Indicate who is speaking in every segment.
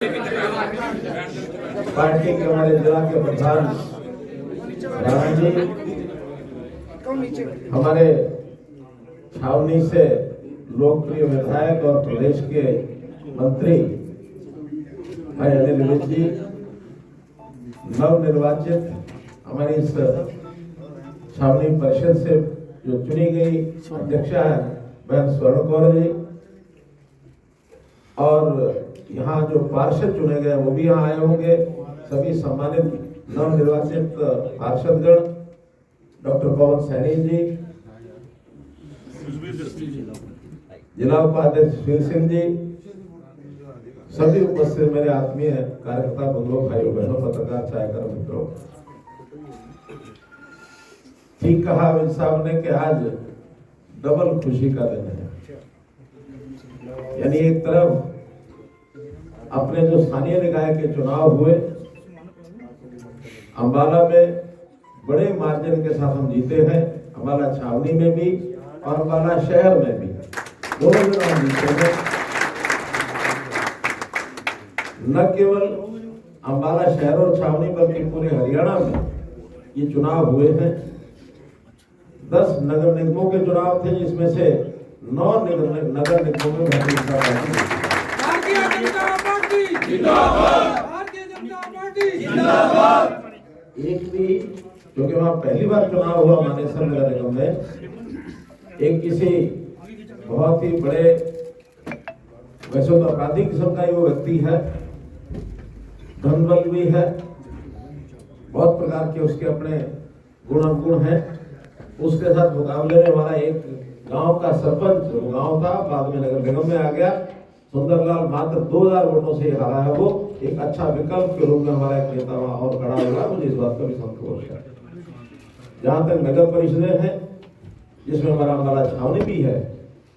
Speaker 1: Party के हमारे जिला के प्रधान राणा जी, हमारे छावनी से लोकप्रिय विधायक और प्रदेश के मंत्री भाई अनिल विज जी, नवनिर्वाचित हमारी इस छावनी परिषद से जो चुनी गई अध्यक्षा है बहन स्वर्ण कौर जी, और यहाँ जो पार्षद चुने गए वो भी यहाँ आए होंगे। सभी सम्मानित नवनिर्वाचित पार्षदगण, डॉक्टर पवन सैनी जी, जिला उपाध्यक्ष सुशील सिंह जी, सभी उपस्थित मेरे आत्मीय कार्यकर्ता बंधुओं, भाइयों बहनों, पत्रकार छायाकर मित्रों। ठीक कहा विज साहब ने कि आज डबल खुशी का दिन है। यानी एक तरफ अपने जो स्थानीय निकाय के चुनाव हुए, अंबाला में बड़े मार्जिन के साथ हम जीते हैं, अंबाला छावनी में भी और अंबाला शहर में भी दोनों जगह हम जीते हैं। न केवल अंबाला शहर और छावनी बल्कि पूरे हरियाणा में ये चुनाव हुए हैं। 10 नगर निगमों के चुनाव थे, जिसमें से 9 नगर निगमों में भारतीय जनता पार्टी जिंदाबाद। एक भी, क्योंकि वहां पहली बार चुनाव हुआ मानेसर नगर निगम में, एक किसी बहुत ही बड़े, वैसे तो अपराधी किस्म का वो व्यक्ति है, धनबल भी है, बहुत प्रकार के उसके अपने गुण अवगुण हैं, उसके साथ मुकाबले में हमारा एक गांव का सरपंच, गांव था, बाद में नगर निगम में आ गया, सुंदरलाल, मात्र 2000 वोटों से हारा है। वो एक अच्छा विकल्प के रूप में हमारा एक नेता वहां और खड़ा हुआ, मुझे इस बात का भी संतोष है। जहां तक नगर परिषदें हैं, जिसमें हमारा अंबाला छावनी भी है,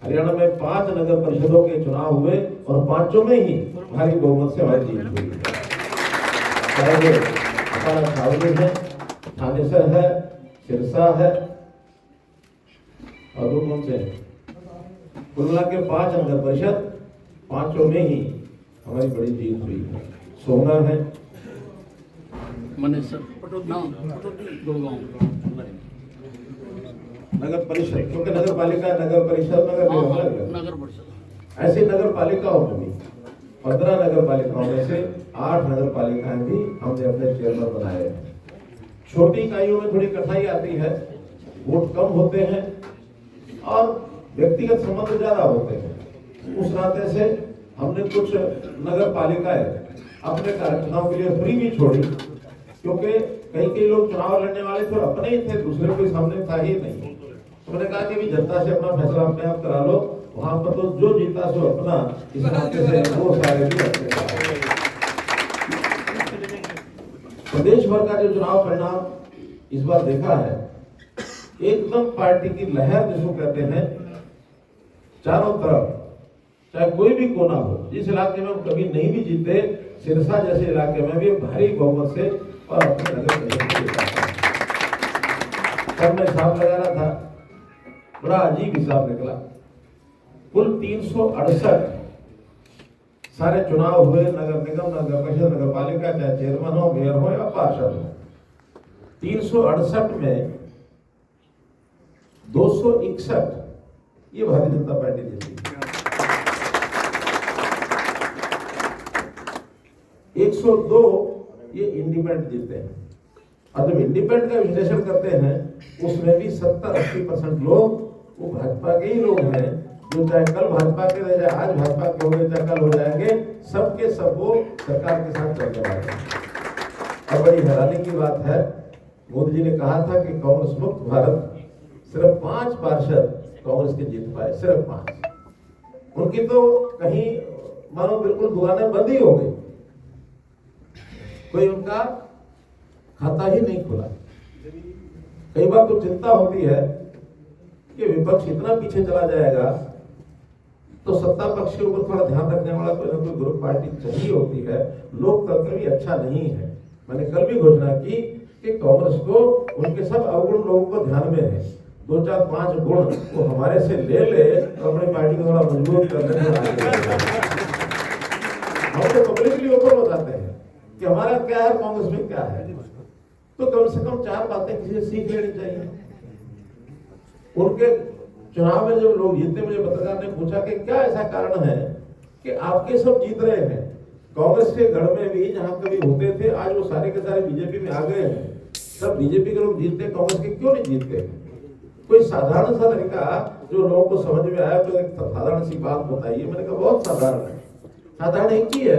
Speaker 1: हरियाणा में 5 नगर परिषदों के चुनाव हुए और 5 में ही भारी बहुमत से हमारी जीत हुई है। चाहे वो हमारा छावनी है, थानेसर है, सिरसा है, और वो कौन से कुल मिला के 5 नगर परिषद, 5 में ही हमारी बड़ी जीत हुई है। सोना है, नगर परिषद, क्योंकि नगर पालिका, नगर परिषद, नगर परिषद, ऐसी नगर पालिकाओं में भी 15 नगर पालिकाओं में से 8 नगर पालिकाएं भी हमने अपने चेयरमैन बनाए हैं। छोटी इकाइयों में थोड़ी कठिनाई आती है, वोट कम होते हैं और व्यक्तिगत संबंध ज्यादा होते हैं। उस नाते से हमने कुछ नगर पालिकाएं अपने कार्यकर्ताओं के लिए फ्री भी छोड़ी, क्योंकि कई लोग चुनाव लड़ने वाले तो अपने ही थे, दूसरे कोई सामने था ही नहीं। तो मैंने कहा कि भी जनता से अपना फैसला अपने आप करा लो, वहां पर तो जो जीता सो अपना, इस नाते से वो सारे भी अपने। प्रदेश भर का जो चुनाव परिणाम इस बार देखा है, एकदम पार्टी की लहर जिसको कहते हैं, चारों तरफ, चाहे कोई भी कोना हो, जिस इलाके में हम कभी नहीं भी जीते, सिरसा जैसे इलाके में भी भारी बहुमत से और अपने नगर में हिसाब लगा रहा था, बड़ा अजीब हिसाब निकला। कुल 368 सारे चुनाव हुए, नगर निगम, नगर परिषद, नगर पालिका, चाहे चेयरमैन हो, मेयर हो या पार्षद हो, 368 में 261 ये भारतीय जनता पार्टी जीती। 102 ये इंडिपेंडेंट जीते हैं। और जब इंडिपेंडेंट का विश्लेषण करते हैं, उसमें भी 70-80% लोग वो भाजपा के ही लोग हैं, जो चाहे कल भाजपा के रह जाए, आज भाजपा के हो गए, चाहे कल हो जाएंगे, सबके सब वो सरकार के साथ चलने वाले हैं। और बड़ी हैरानी की बात है, मोदी जी ने कहा था कि कांग्रेस मुक्त भारत, सिर्फ 5 पार्षद कांग्रेस के जीत पाए, सिर्फ 5। उनकी तो कहीं मानो बिल्कुल दुकानें बंद ही हो गई, कोई उनका खाता ही नहीं खुला। कई बार तो चिंता होती है कि विपक्ष इतना पीछे चला जाएगा तो सत्ता पक्ष के ऊपर थोड़ा ध्यान रखने वाला कोई ना कोई ग्रुप पार्टी चाहिए होती है। लोकतंत्र भी अच्छा नहीं है। मैंने कल भी घोषणा की कि कांग्रेस को उनके सब अवगुण लोगों को ध्यान में है, 2-4-5 गुण वो हमारे से ले तो अपनी पार्टी को थोड़ा मजबूत करने में हम तो पब्लिकली ओपन बताते हैं कि हमारा क्या है, कांग्रेस में क्या है। तो कम से कम 4 बातें किसी से सीख लेनी चाहिए। उनके चुनाव में जब लोग जीते, मुझे पत्रकार ने पूछा कि क्या ऐसा कारण है कि आपके सब जीत रहे हैं, कांग्रेस के गढ़ में भी जहां कभी होते थे आज वो सारे के सारे बीजेपी में आ गए हैं, सब बीजेपी के लोग जीतते, कांग्रेस के क्यों नहीं जीतते? कोई साधारण सा तरीका जो लोगों को समझ में आया, तो एक साधारण सी बात बताइए। मैंने कहा बहुत साधारण है। साधारण एक ही है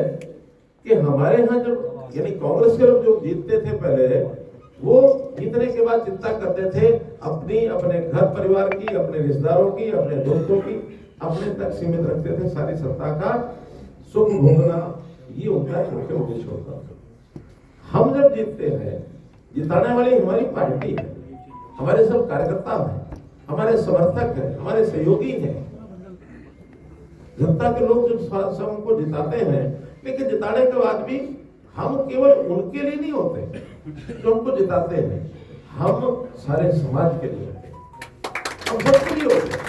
Speaker 1: कि हमारे यहाँ जब यानी कांग्रेस के लोग जो जीतते थे पहले, वो जीतने के बाद चिंता करते थे अपनी, अपने घर परिवार की, अपने रिश्तेदारों की, अपने दोस्तों की, अपने तक सीमित रखते थे। सारी सत्ता का सुख भोगना, ये उनका मुख्य उद्देश्य होता था। हम जब जीतते हैं, जिताने वाली हमारी पार्टी है, हमारे सब कार्यकर्ता हैं, हमारे समर्थक हैं, हमारे सहयोगी हैं। जनता के लोग जब सब हमको जिताते हैं, लेकिन जिताने के बाद भी हम केवल उनके लिए नहीं होते जो हमको जिताते हैं, हम सारे समाज के लिए होते हैं, हम सबके लिए होते हैं।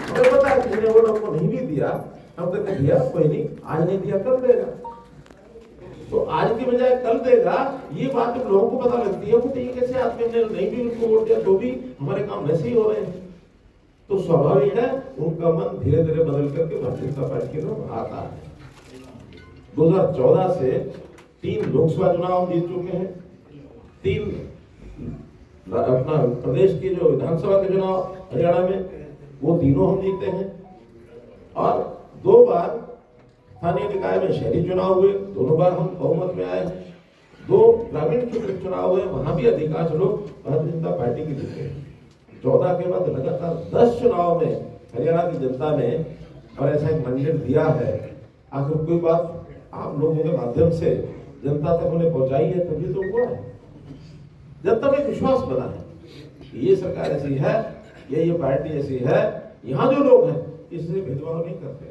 Speaker 1: हमें पता है किसी ने वोट हमको नहीं भी दिया, हम कहते हैं दिया कोई नहीं, आज नहीं दिया कल देगा, तो आज की बजाय कल देगा। ये बात जब लोगों को पता लगती है कि ये कैसे आदमी ने नहीं भी उनको वोट दिया तो भी हमारे काम वैसे ही हो रहे हैं, तो स्वाभाविक है उनका मन धीरे धीरे बदल करके भारतीय जनता पार्टी की तरफ आता है। 2014 से 3 लोकसभा चुनाव हम जीत चुके हैं, 3 अपना प्रदेश के जो विधानसभा के चुनाव हरियाणा में, वो तीनों हम जीते हैं, और 2 बार स्थानीय निकाय में शहरी चुनाव हुए, दोनों बार हम बहुमत में आए। 2 ग्रामीण क्षेत्र चुनाव हुए, वहां भी अधिकांश लोग भारतीय जनता पार्टी के जीते। 14 के बाद लगातार 10 चुनाव में हरियाणा की जनता ने और ऐसा एक मैंडेट दिया है। आखिर कोई बात आप लोगों के माध्यम से जनता तक उन्हें पहुंचाई है, तभी तो हुआ है। जनता में विश्वास बना है, ये सरकार ऐसी है, ये पार्टी ऐसी है, यहाँ जो लोग हैं इससे भेदभाव नहीं करते,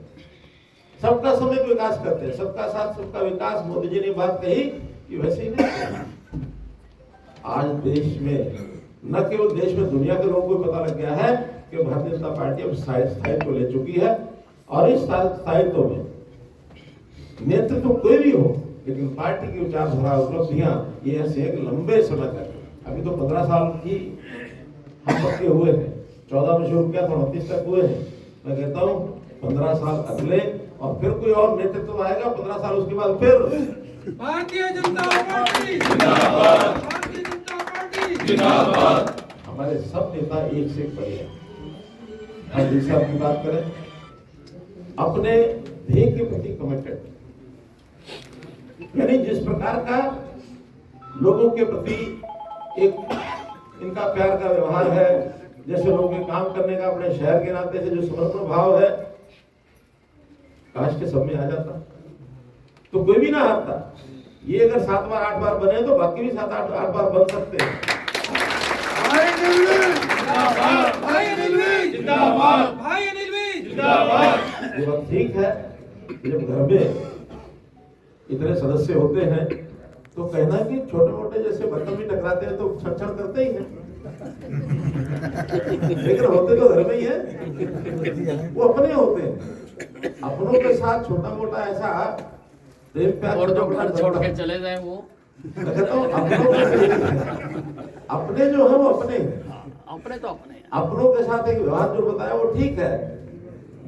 Speaker 1: सबका समय विकास करते हैं, सबका साथ सबका विकास। मोदी जी ने बात कही कि वैसे ही नहीं। आज देश में, न केवल देश में, दुनिया के लोगों को पता लग गया है कि भारतीय जनता पार्टी अब स्थायित्व ले चुकी है, और इस स्थायित्व में नेतृत्व कोई भी हो, लेकिन पार्टी की विचारधारा, उपलब्धियां ये ऐसे एक लंबे समय तक, अभी तो 15 साल की हम पक्के हुए हैं, 14 में शुरू किया था, 29 तक हुए हैं। मैं कहता हूँ 15 साल अगले, और फिर कोई और नेतृत्व आएगा 15 साल उसके बाद, फिर
Speaker 2: भारतीय जनता पार्टी जिंदाबाद, भारतीय जनता पार्टी जिंदाबाद।
Speaker 1: हमारे सब नेता एक से एक बढ़िया। हम जिस साहब की बात करें, अपने ध्येय के प्रति कमिटेड, यानी जिस प्रकार का लोगों के प्रति एक इनका प्यार का व्यवहार है, जैसे लोगों के काम करने का अपने शहर के नाते से जो समर्पण भाव है, काश के सब में आ जाता तो कोई भी ना हारता। ये अगर 7 बार 8 बार बने तो बाकी भी 7-8 बार बन सकते हैं।
Speaker 2: भाई अनिल जिंदाबाद, भाई अनिल जिंदाबाद, भाई अनिल जिंदाबाद।
Speaker 1: ये बात ठीक है, जब घर में इतने सदस्य होते हैं तो कहना कि छोटे मोटे जैसे बर्तन भी टकराते हैं तो छड़ करते ही हैं, लेकिन होते तो घर में ही है, वो अपने होते हैं। अपनों के साथ छोटा मोटा ऐसा प्रेम प्यार,
Speaker 3: और जो घर छोड़ के चले जाए वो,
Speaker 1: कहता हूँ अपने जो है वो अपने हैं,
Speaker 3: अपने तो अपने।
Speaker 1: अपनों के साथ एक व्यवहार जो बताया वो ठीक है,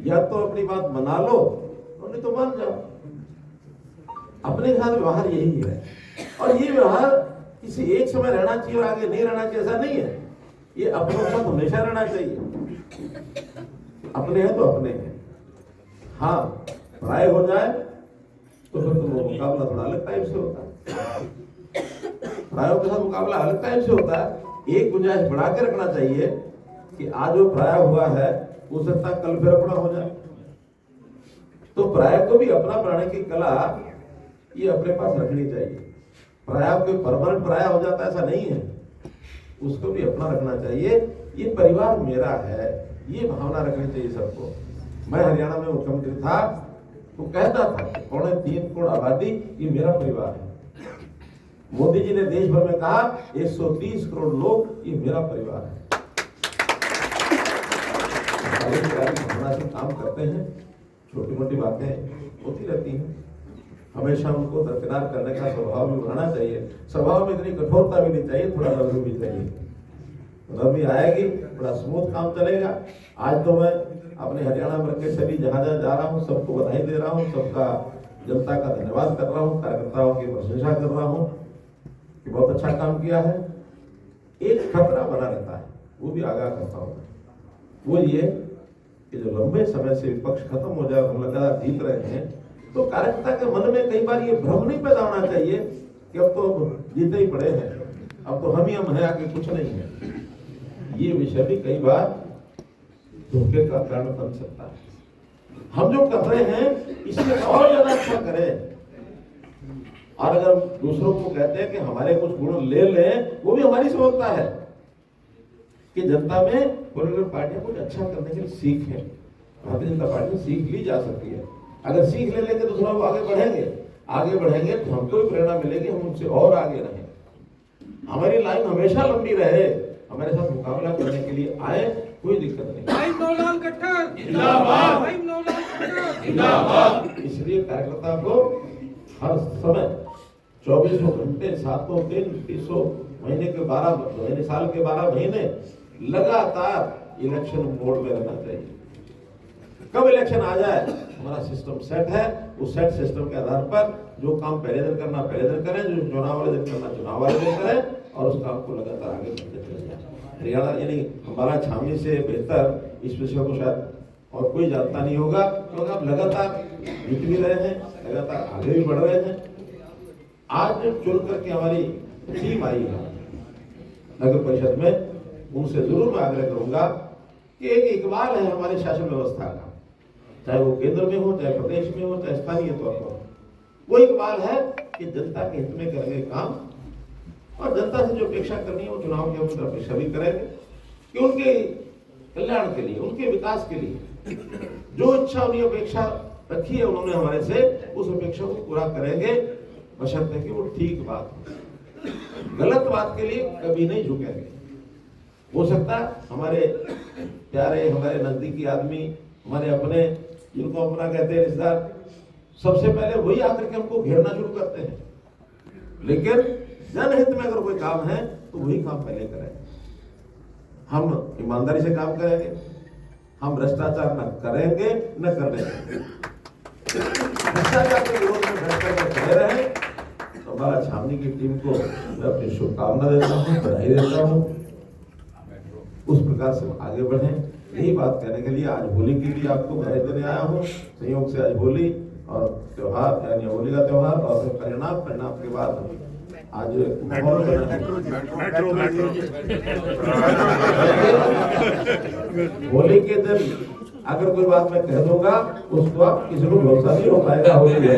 Speaker 1: या तो अपनी बात मना लो नहीं तो मान जाओ। अपने साथ व्यवहार यही है, और ये व्यवहार किसी एक समय रहना चाहिए और आगे नहीं रहना चाहिए, ऐसा नहीं है। ये अपनों के साथ हमेशा रहना चाहिए। अपने हैं तो अपने हैं, हाँ पराये हो जाए तो फिर तुम मुकाबला थोड़ा अलग टाइप से होता है। परायों के साथ मुकाबला अलग टाइप से होता है। एक गुंजाइश बढ़ा के रखना चाहिए कि आज जो पराया हुआ है हो सकता है कल फिर अपना हो जाए। तो पराया को भी अपना बनाने की कला ये अपने पास रखनी चाहिए। पराया कोई परमानेंट पराया हो जाता है ऐसा नहीं है, उसको भी अपना रखना चाहिए। ये परिवार मेरा है, ये भावना रखनी चाहिए सबको। मैं हरियाणा में मुख्यमंत्री था तो कहता था 3.25 करोड़ आबादी ये मेरा परिवार है। मोदी जी ने देश भर में कहा 130 करोड़ लोग ये मेरा परिवार है। भावना से काम करते हैं, छोटी मोटी बातें होती रहती हैं। हमेशा उनको दरकिनार करने का स्वभाव भी होना चाहिए। स्वभाव में इतनी कठोरता भी नहीं चाहिए, थोड़ा नरमी भी चाहिए। नरमी आएगी, बड़ा स्मूथ काम चलेगा। आज तो मैं अपने हरियाणा भर के सभी जहाँ जहाँ जा रहा हूँ सबको बधाई दे रहा हूँ, सबका जनता का धन्यवाद कर रहा हूँ, कार्यकर्ताओं की प्रशंसा कर रहा हूँ कि बहुत अच्छा काम किया है। एक खतरा बना रहता है, वो भी आगाह करता हूँ, वो ये कि जो लंबे समय से विपक्ष खत्म हो जाए, हम लगातार जीत रहे हैं, तो कार्यकर्ता के मन में कई बार ये भ्रम नहीं पैदा होना चाहिए कि अब तो जीते ही पड़े हैं, अब तो हम हैं, आगे कुछ नहीं है। ये विषय भी कई बार धोखे का कारण बन सकता है। हम जो कर रहे हैं इससे और ज्यादा अच्छा करें, और अगर दूसरों को कहते हैं कि हमारे कुछ गुण ले लें, वो भी हमारी समझता है कि जनता में पॉलिटिकल पार्टियां कुछ अच्छा करने के लिए सीख है। भारतीय जनता पार्टी सीख ली जा सकती है। अगर सीख ले लेंगे तो थोड़ा वो आगे बढ़ेंगे तो हमको भी प्रेरणा मिलेगी, हम उनसे और आगे रहें। हमारी लाइन हमेशा लंबी रहे, हमारे साथ मुकाबला करने के लिए आए, कोई दिक्कत नहीं।
Speaker 2: भाई नौलाल खट्टर जिंदाबाद, भाई नौलाल खट्टर जिंदाबाद।
Speaker 1: इसलिए कार्यकर्ता को हर समय 24 घंटे 7 दिन 300 महीने के 12 महीने, साल के 12 महीने लगातार इलेक्शन मोड में रहना चाहिए। कब इलेक्शन आ जाए, हमारा सिस्टम सेट है, उस सेट सिस्टम के आधार पर जो काम पहले दिन करना पहले दिन करें, जो चुनाव वाले दिन करना चुनाव वाले दिन करें, और उस काम को लगातार आगे बढ़ते चले जाए। हरियाणा यानी हमारा छावनी से बेहतर इस विषय को शायद और कोई जानता नहीं होगा, क्योंकि आप लगातार जीत भी रहे हैं, लगातार आगे भी बढ़ रहे हैं। आज चुन करके हमारी टीम आई है नगर परिषद में, उनसे जरूर मैं आग्रह करूंगा कि एक इकबाल है हमारे शासन व्यवस्था का, चाहे वो केंद्र में हो, चाहे प्रदेश में हो, चाहे स्थानीय तौर पर, वो इकबाल है कि जनता के हित में करेंगे काम, और जनता से जो अपेक्षा करनी है वो चुनाव के अंदर अपेक्षा भी करेंगे कि उनके कल्याण के लिए, उनके विकास के लिए जो इच्छा उन्हें अपेक्षा रखी है उन्होंने हमारे से, उस अपेक्षा को पूरा करेंगे, बशर्ते कि वो ठीक बात हो। गलत बात के लिए कभी नहीं झुकेंगे। हो सकता है हमारे प्यारे, हमारे नजदीकी आदमी, हमारे अपने, जिनको अपना कहते हैं रिश्तेदार, सबसे पहले वही आकर के हमको घेरना शुरू करते हैं, लेकिन जनहित में अगर कोई काम है तो वही काम पहले करें। हम ईमानदारी से काम करेंगे, हम भ्रष्टाचार न करेंगे न करने देंगे। भ्रष्टाचार के विरोध में भ्रष्टाचार खड़े रहे, तो हमारा छावनी की टीम को मैं अपनी शुभकामना देता हूँ, बधाई देता हूँ। उस प्रकार से आगे बढ़े, यही बात कहने के लिए आज होली की भी आपको बधाई देने आया हूँ। संयोग से आज होली और त्योहार यानी होली का त्योहार और फिर परिणाम के बाद आज होली के दिन अगर कोई बात मैं कह दूंगा उसको आप किसी को भरोसा नहीं हो पाएगा। होली है।